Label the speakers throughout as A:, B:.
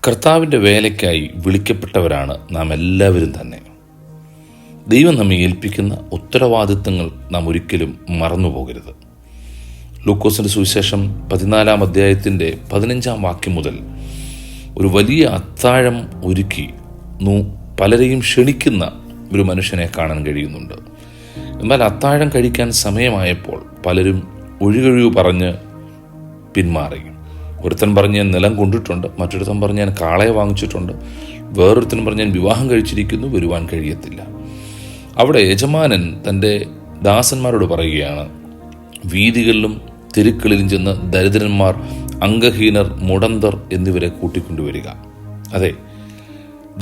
A: കർത്താവിൻ്റെ വേലയ്ക്കായി വിളിക്കപ്പെട്ടവരാണ് നാം എല്ലാവരും തന്നെ. ദൈവം നമ്മെ ഏൽപ്പിക്കുന്ന ഉത്തരവാദിത്തങ്ങൾ നാം ഒരിക്കലും മറന്നുപോകരുത്. ലൂക്കോസിൻ്റെ സുവിശേഷം 14-ാം അധ്യായത്തിൻ്റെ 15-ാം വാക്യം മുതൽ ഒരു വലിയ അത്താഴം ഒരുക്കി പലരെയും ക്ഷണിക്കുന്ന ഒരു മനുഷ്യനെ കാണാൻ കഴിയുന്നുണ്ട്. എന്നാൽ അത്താഴം കഴിക്കാൻ സമയമായപ്പോൾ പലരും ഒഴികഴിവ് പറഞ്ഞ് പിന്മാറി. ഒരുത്തൻ പറഞ്ഞ് ഞാൻ നിലം കൊണ്ടിട്ടുണ്ട്, മറ്റൊരുത്തൻ പറഞ്ഞ് ഞാൻ കാളയെ വാങ്ങിച്ചിട്ടുണ്ട്, വേറൊരുത്തൻ പറഞ്ഞ് ഞാൻ വിവാഹം കഴിച്ചിരിക്കുന്നു, വരുവാൻ കഴിയത്തില്ല. അവിടെ യജമാനൻ തൻ്റെ ദാസന്മാരോട് പറയുകയാണ്, വീതികളിലും തെരുക്കളിലും ചെന്ന് ദരിദ്രന്മാർ, അംഗഹീനർ, മുടന്തർ എന്നിവരെ കൂട്ടിക്കൊണ്ടുവരിക. അതെ,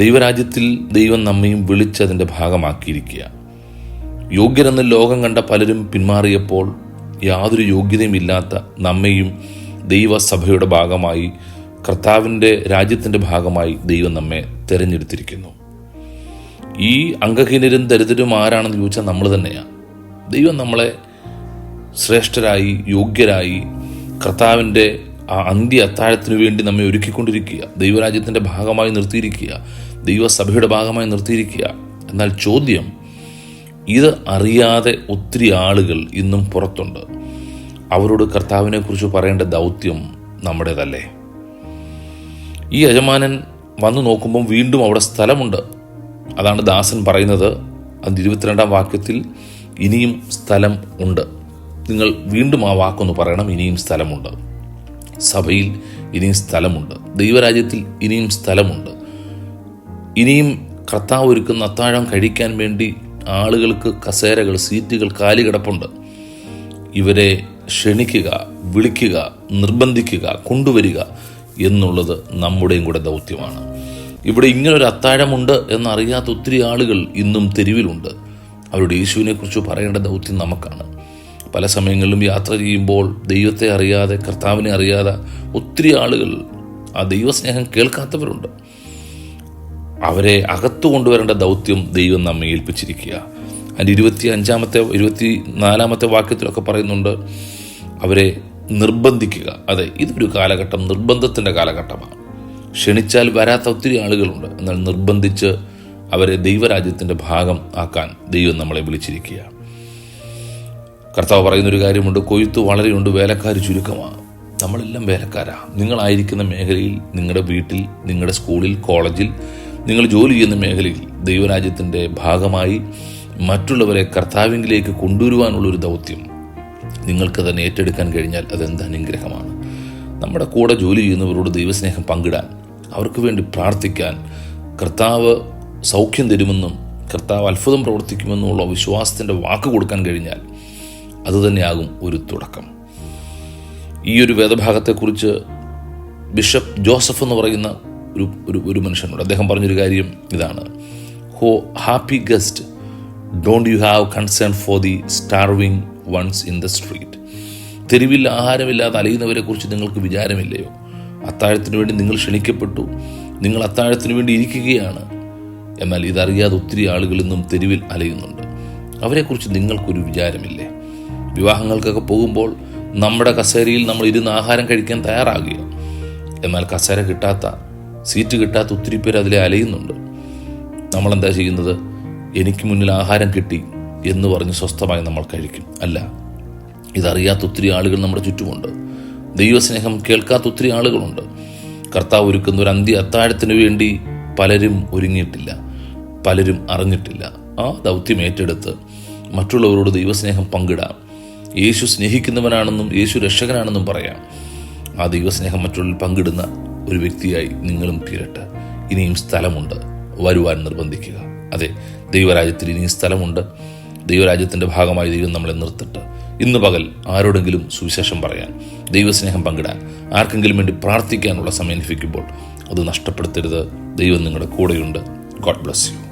A: ദൈവരാജ്യത്തിൽ ദൈവം നമ്മയും വിളിച്ചതിൻ്റെ ഭാഗമാക്കിയിരിക്കുക. യോഗ്യരെന്ന് ലോകം കണ്ട പലരും പിന്മാറിയപ്പോൾ യാതൊരു യോഗ്യതയും ഇല്ലാത്ത നമ്മെയും ദൈവസഭയുടെ ഭാഗമായി, കർത്താവിൻ്റെ രാജ്യത്തിൻ്റെ ഭാഗമായി ദൈവം നമ്മെ തിരഞ്ഞെടുത്തിരിക്കുന്നു. ഈ അംഗഹീനരും ദരിദ്രരും ആരാണെന്ന് ചോദിച്ചാൽ നമ്മൾ തന്നെയാണ്. ദൈവം നമ്മളെ ശ്രേഷ്ഠരായി, യോഗ്യരായി കർത്താവിൻ്റെ ആ അന്ത്യ അത്താഴത്തിനു വേണ്ടി നമ്മെ ഒരുക്കിക്കൊണ്ടിരിക്കുക, ദൈവരാജ്യത്തിൻ്റെ ഭാഗമായി നിർത്തിയിരിക്കുക, ദൈവസഭയുടെ ഭാഗമായി നിർത്തിയിരിക്കുക. എന്നാൽ ചോദ്യം, ഇത് അറിയാതെ ഒത്തിരി ആളുകൾ ഇന്നും പുറത്തുണ്ട്. അവരോട് കർത്താവിനെ കുറിച്ച് പറയേണ്ട ദൗത്യം നമ്മുടേതല്ലേ? ഈ യജമാനൻ വന്നു നോക്കുമ്പം വീണ്ടും അവിടെ സ്ഥലമുണ്ട്. അതാണ് ദാസൻ പറയുന്നത്. അത് 22-ാം വാക്യത്തിൽ ഇനിയും സ്ഥലം ഉണ്ട്. നിങ്ങൾ വീണ്ടും ആ വാക്കൊന്ന് പറയണം, ഇനിയും സ്ഥലമുണ്ട്. സഭയിൽ ഇനിയും സ്ഥലമുണ്ട്, ദൈവരാജ്യത്തിൽ ഇനിയും സ്ഥലമുണ്ട്. ഇനിയും കർത്താവ് ഒരുക്കുന്ന അത്താഴം കഴിക്കാൻ വേണ്ടി ആളുകൾക്ക് കസേരകൾ, സീറ്റുകൾ കാലി കിടപ്പുണ്ട്. ഇവരെ ക്ഷണിക്കുക, വിളിക്കുക, നിർബന്ധിക്കുക, കൊണ്ടുവരിക എന്നുള്ളത് നമ്മുടെയും കൂടെ ദൗത്യമാണ്. ഇവിടെ ഇങ്ങനൊരു അത്താഴമുണ്ട് എന്നറിയാത്ത ഒത്തിരി ആളുകൾ ഇന്നും തെരുവിലുണ്ട്. അവരുടെ യേശുവിനെ കുറിച്ച് പറയേണ്ട ദൗത്യം നമുക്കാണ്. പല സമയങ്ങളിലും യാത്ര ചെയ്യുമ്പോൾ ദൈവത്തെ അറിയാതെ, കർത്താവിനെ അറിയാതെ ഒത്തിരി ആളുകൾ ആ ദൈവസ്നേഹം കേൾക്കാത്തവരുണ്ട്. അവരെ അകത്തു കൊണ്ടുവരേണ്ട ദൗത്യം ദൈവം നമ്മെ ഏൽപ്പിച്ചിരിക്കുക. അതിൻ്റെ 24-ാമത്തെ വാക്യത്തിലൊക്കെ പറയുന്നുണ്ട്, അവരെ നിർബന്ധിക്കുക. അതെ, ഇതൊരു കാലഘട്ടം, നിർബന്ധത്തിൻ്റെ കാലഘട്ടമാണ്. ക്ഷണിച്ചാൽ വരാത്ത ഒത്തിരി ആളുകളുണ്ട്. എന്നാൽ നിർബന്ധിച്ച് അവരെ ദൈവരാജ്യത്തിൻ്റെ ഭാഗം ആക്കാൻ ദൈവം നമ്മളെ വിളിച്ചിരിക്കുക. കർത്താവ് പറയുന്നൊരു കാര്യമുണ്ട്, കൊയ്ത്ത് വളരെയുണ്ട്, വേലക്കാർ ചുരുക്കമാണ്. നമ്മളെല്ലാം വേലക്കാരാണ്. നിങ്ങളായിരിക്കുന്ന മേഖലയിൽ, നിങ്ങളുടെ വീട്ടിൽ, നിങ്ങളുടെ സ്കൂളിൽ, കോളേജിൽ, നിങ്ങൾ ജോലി ചെയ്യുന്ന മേഖലയിൽ ദൈവരാജ്യത്തിൻ്റെ ഭാഗമായി മറ്റുള്ളവരെ കർത്താവിലേക്ക് കൊണ്ടുവരുവാനുള്ളൊരു ദൗത്യം നിങ്ങൾക്ക് തന്നെ ഏറ്റെടുക്കാൻ കഴിഞ്ഞാൽ അതെന്ത് അനുഗ്രഹമാണ്. നമ്മുടെ കൂടെ ജോലി ചെയ്യുന്നവരോട് ദൈവസ്നേഹം പങ്കിടാൻ, അവർക്ക് വേണ്ടി പ്രാർത്ഥിക്കാൻ, കർത്താവ് സൗഖ്യം തരുമെന്നും കർത്താവ് അത്ഭുതം പ്രവർത്തിക്കുമെന്നുള്ള വിശ്വാസത്തിൻ്റെ വാക്ക് കൊടുക്കാൻ കഴിഞ്ഞാൽ അതുതന്നെയാകും ഒരു തുടക്കം. ഈ ഒരു വേദഭാഗത്തെക്കുറിച്ച് ബിഷപ്പ് ജോസഫ് എന്ന് പറയുന്ന ഒരു മനുഷ്യനോട് അദ്ദേഹം പറഞ്ഞൊരു കാര്യം ഇതാണ്: oh happy guest, don't you have concern for the starving ones in the street. തെരുവിൽ ആഹാരമില്ലാതെ അലയുന്നവരെ കുറിച്ച് നിങ്ങൾക്ക് വിചാരമില്ലയോ? അത്താഴത്തിന് വേണ്ടി നിങ്ങൾ ക്ഷണിക്കപ്പെട്ടു, നിങ്ങൾ അത്താഴത്തിന് വേണ്ടി ഇരിക്കുകയാണ്. എന്നാൽ ഇതറിയാതെ ഒത്തിരി ആളുകൾ ഇന്നും തെരുവിൽ അലയുന്നുണ്ട്. അവരെക്കുറിച്ച് നിങ്ങൾക്കൊരു വിചാരമില്ലേ? വിവാഹങ്ങൾക്കൊക്കെ പോകുമ്പോൾ നമ്മുടെ കസേരയിൽ നമ്മൾ ഇരുന്ന് ആഹാരം കഴിക്കാൻ തയ്യാറാകുക. എന്നാൽ കസേര കിട്ടാത്ത, സീറ്റ് കിട്ടാത്ത ഒത്തിരി പേര് അതിലെ അലയുന്നുണ്ട്. നമ്മളെന്താ ചെയ്യുന്നത്? എനിക്ക് മുന്നിൽ ആഹാരം കിട്ടി എന്ന് പറഞ്ഞ് സ്വസ്ഥമായി നമ്മൾ കഴിക്കും. അല്ല, ഇതറിയാത്ത ഒത്തിരി ആളുകൾ നമ്മുടെ ചുറ്റുമുണ്ട്. ദൈവസ്നേഹം കേൾക്കാത്ത ഒത്തിരി ആളുകളുണ്ട്. കർത്താവ് ഒരുക്കുന്ന ഒരു അന്ത്യ അത്താഴത്തിന് വേണ്ടി പലരും ഒരുങ്ങിയിട്ടില്ല, പലരും അറിഞ്ഞിട്ടില്ല. ആ ദൗത്യം ഏറ്റെടുത്ത് മറ്റുള്ളവരോട് ദൈവസ്നേഹം പങ്കിടാം. യേശു സ്നേഹിക്കുന്നവനാണെന്നും യേശു രക്ഷകനാണെന്നും പറയാം. ആ ദൈവസ്നേഹം മറ്റുള്ളവരിൽ പങ്കിടുന്ന ഒരു വ്യക്തിയായി നിങ്ങളും തീരട്ടെ. ഇനിയും സ്ഥലമുണ്ട്, വരുവാൻ നിർബന്ധിക്കുക. അതെ, ദൈവരാജ്യത്തിൽ ഇനിയും സ്ഥലമുണ്ട്. ദൈവരാജ്യത്തിൻ്റെ ഭാഗമായി ദൈവം നമ്മളെ നിർത്തിട്ട് ഇന്ന് പകൽ ആരോടെങ്കിലും സുവിശേഷം പറയാൻ, ദൈവസ്നേഹം പങ്കിടാൻ, ആർക്കെങ്കിലും വേണ്ടി പ്രാർത്ഥിക്കാനുള്ള സമയം ലഭിക്കുമ്പോൾ അത് നഷ്ടപ്പെടുത്തരുത്. ദൈവം നിങ്ങളുടെ കൂടെയുണ്ട്. God bless you.